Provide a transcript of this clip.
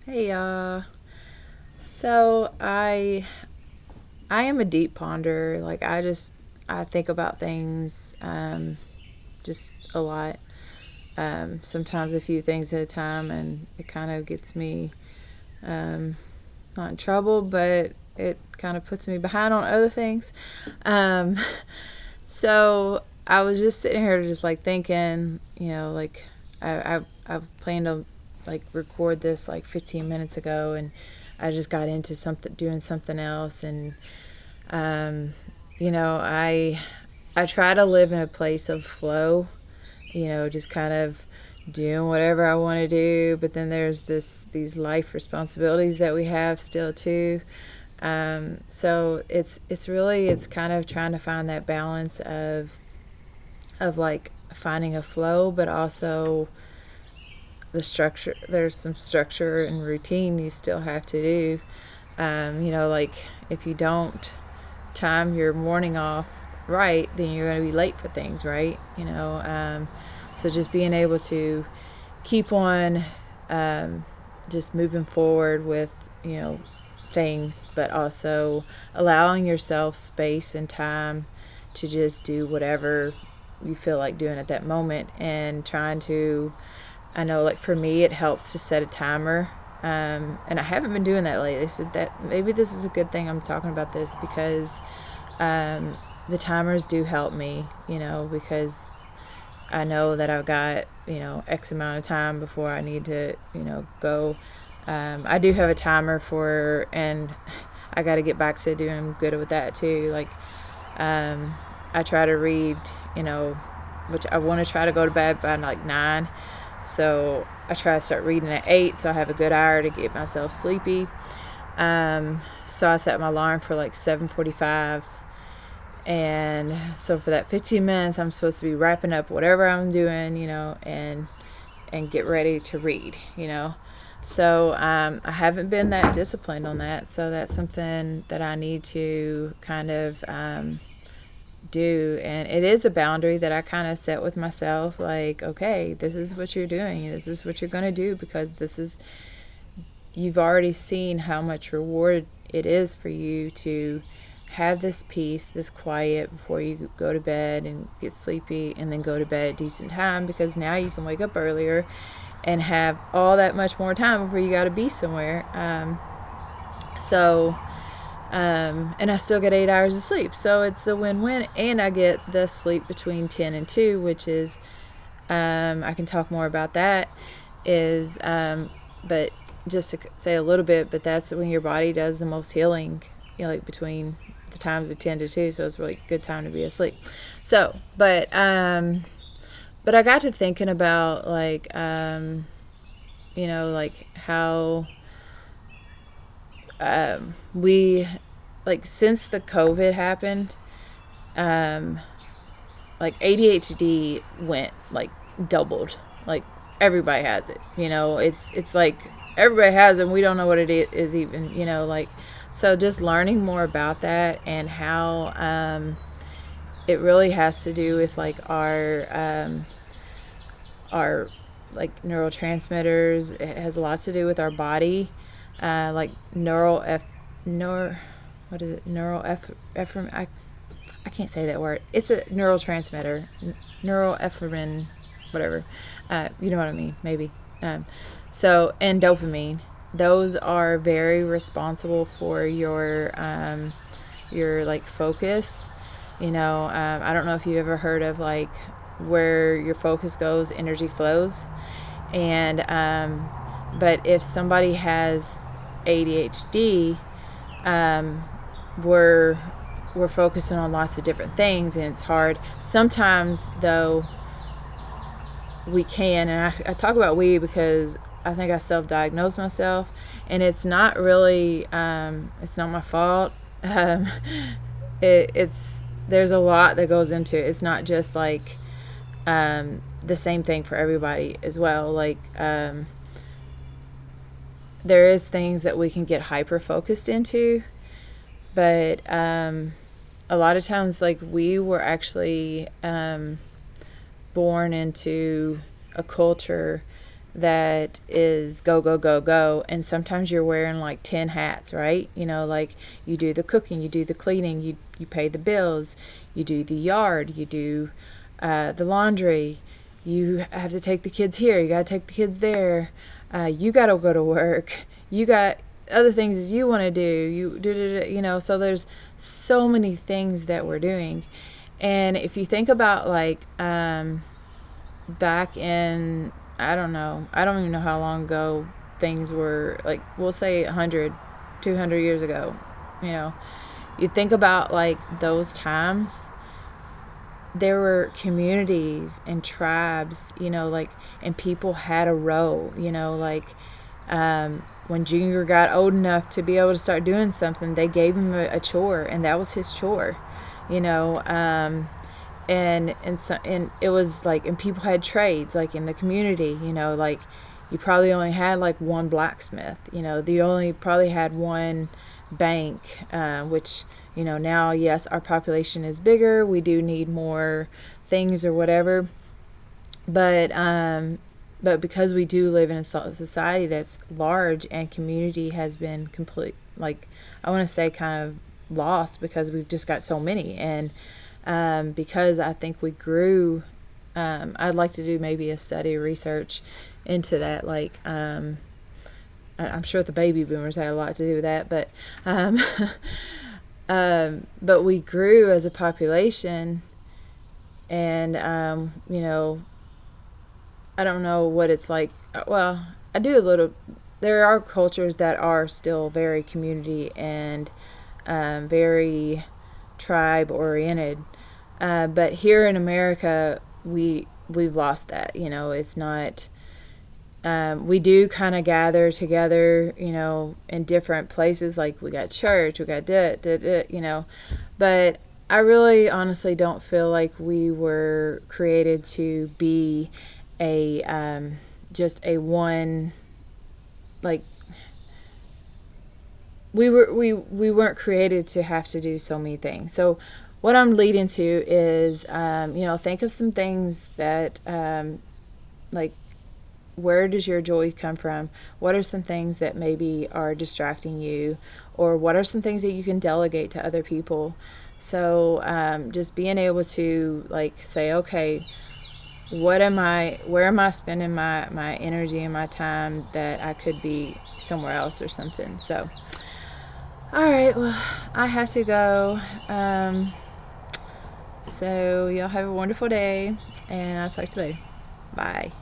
Hey so I am a deep ponder. Like I think about things just a lot. Sometimes a few things at a time, and it kind of gets me um, not in trouble, but it kind of puts me behind on other things. Um, so I was just sitting here, just like thinking, like I planned to like record this like 15 minutes ago, and I just got into something, doing something else, and um, I try to live in a place of flow, just kind of doing whatever I want to do. But then there's these life responsibilities that we have still too. So it's kind of trying to find that balance of like finding a flow, but also the structure. There's some structure and routine you still have to do. Like if you don't time your morning off right, then you're going to be late for things, right? So just being able to keep on just moving forward with, things, but also allowing yourself space and time to just do whatever you feel like doing at that moment, and trying to, I know, like for me, it helps to set a timer. And I haven't been doing that lately. So that maybe this is a good thing I'm talking about this, because the timers do help me, because I know that I've got, X amount of time before I need to, go. I do have a timer for, and I got to get back to doing good with that too. Like, I try to read, which I want to try to go to bed by like 9. So I try to start reading at 8, so I have a good hour to get myself sleepy. So I set my alarm for like 7:45, and so for that 15 minutes, I'm supposed to be wrapping up whatever I'm doing, and get ready to read, So I haven't been that disciplined on that, so that's something that I need to kind of do. And it is a boundary that I kind of set with myself, like, okay, this is what you're doing, this is what you're going to do, because you've already seen how much reward it is for you to have this peace, this quiet before you go to bed and get sleepy, and then go to bed at a decent time, because now you can wake up earlier and have all that much more time before you got to be somewhere. So and I still get 8 hours of sleep, so it's a win-win. And I get the sleep between 10 and 2, which is, I can talk more about that, is but just to say a little bit, but that's when your body does the most healing, like between the times of 10 to 2, so it's really a good time to be asleep. So but I got to thinking about like like how we, like, since the COVID happened, um, like ADHD went like doubled. Like everybody has it. It's like everybody has it, and we don't know what it is even. Like, so just learning more about that, and how it really has to do with like our like neurotransmitters. It has a lot to do with our body, like neural what is it, I can't say that word. It's a neurotransmitter, neuroepinephrine, whatever. You know what I mean, maybe. So, and dopamine. Those are very responsible for your like focus. I don't know if you've ever heard of like where your focus goes, energy flows, and but if somebody has ADHD, we're focusing on lots of different things, and it's hard. Sometimes though we can, and I talk about we because I think I self-diagnosed myself, and it's not really it's not my fault. um, it's there's a lot that goes into it. It's not just like the same thing for everybody as well. Like there is things that we can get hyper focused into, but a lot of times, like, we were actually born into a culture that is go, go, go, go. And sometimes you're wearing like 10 hats, right? You know, like you do the cooking, you do the cleaning, you pay the bills, you do the yard, you do the laundry, you have to take the kids here, you got to take the kids there, you got to go to work, you got other things you want to do, you know, so there's so many things that we're doing. And if you think about like back in, I don't know, I don't even know how long ago things were, like we'll say 100, 200 years ago, you know, you think about like those times, there were communities and tribes, you know, like, and people had a role, you know, like when Junior got old enough to be able to start doing something, they gave him a chore, and that was his chore, you know. And it was like, and people had trades like in the community, you know, like you probably only had like one blacksmith, you know, you only probably had one bank, which, you know, now, yes, our population is bigger, we do need more things or whatever, but because we do live in a society that's large, and community has been complete, like, I want to say kind of lost, because we've just got so many. And because I think we grew, I'd like to do maybe a study research into that, like I'm sure the baby boomers had a lot to do with that, but we grew as a population, and you know, I don't know what it's like. Well, I do a little. There are cultures that are still very community and very tribe oriented, but here in America, we've lost that. You know, it's not. We do kind of gather together, you know, in different places. Like we got church, we got you know, but I really honestly don't feel like we were created to be a just a one, like we weren't created to have to do so many things. So what I'm leading to is you know, think of some things that like, where does your joy come from? What are some things that maybe are distracting you, or what are some things that you can delegate to other people? So just being able to like say, okay, where am I spending my energy and my time that I could be somewhere else or something. So all right, well, I have to go. So y'all have a wonderful day, and I'll talk to you later. Bye.